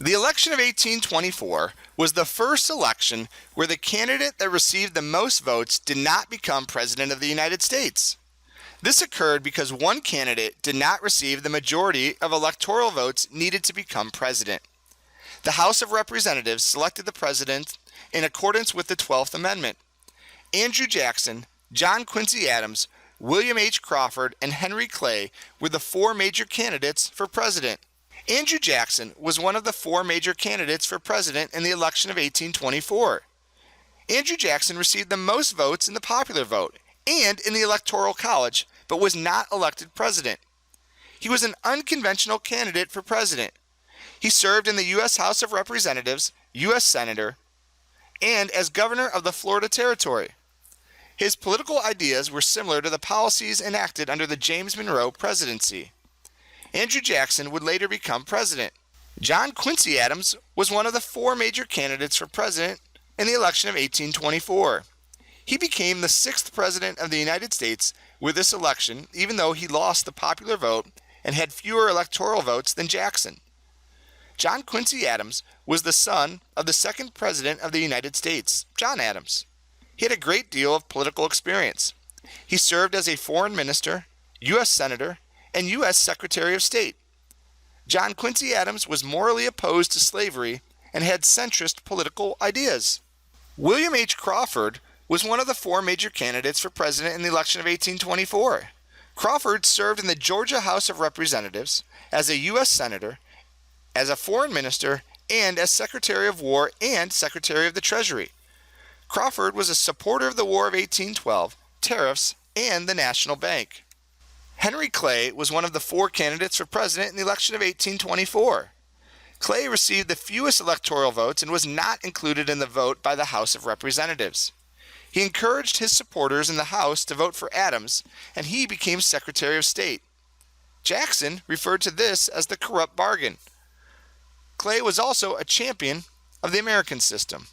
The election of 1824 was the first election where the candidate that received the most votes did not become President of the United States. This occurred because one candidate did not receive the majority of electoral votes needed to become president. The House of Representatives selected the president in accordance with the 12th Amendment. Andrew Jackson, John Quincy Adams, William H. Crawford, and Henry Clay were the four major candidates for president. Andrew Jackson was one of the four major candidates for president in the election of 1824. Andrew Jackson received the most votes in the popular vote and in the Electoral College, but was not elected president. He was an unconventional candidate for president. He served in the U.S. House of Representatives, U.S. Senator, and as governor of the Florida Territory. His political ideas were similar to the policies enacted under the James Monroe presidency. Andrew Jackson would later become president. John Quincy Adams was one of the four major candidates for president in the election of 1824. He became the sixth president of the United States with this election, even though he lost the popular vote and had fewer electoral votes than Jackson. John Quincy Adams was the son of the second president of the United States, John Adams. He had a great deal of political experience. He served as a foreign minister, U.S. Senator, and U.S. Secretary of State. John Quincy Adams was morally opposed to slavery and had centrist political ideas. William H. Crawford was one of the four major candidates for president in the election of 1824. Crawford served in the Georgia House of Representatives as a U.S. Senator, as a foreign minister, and as Secretary of War and Secretary of the Treasury. Crawford was a supporter of the War of 1812, tariffs, and the National Bank. Henry Clay was one of the four candidates for president in the election of 1824. Clay received the fewest electoral votes and was not included in the vote by the House of Representatives. He encouraged his supporters in the House to vote for Adams, and he became Secretary of State. Jackson referred to this as the corrupt bargain. Clay was also a champion of the American system.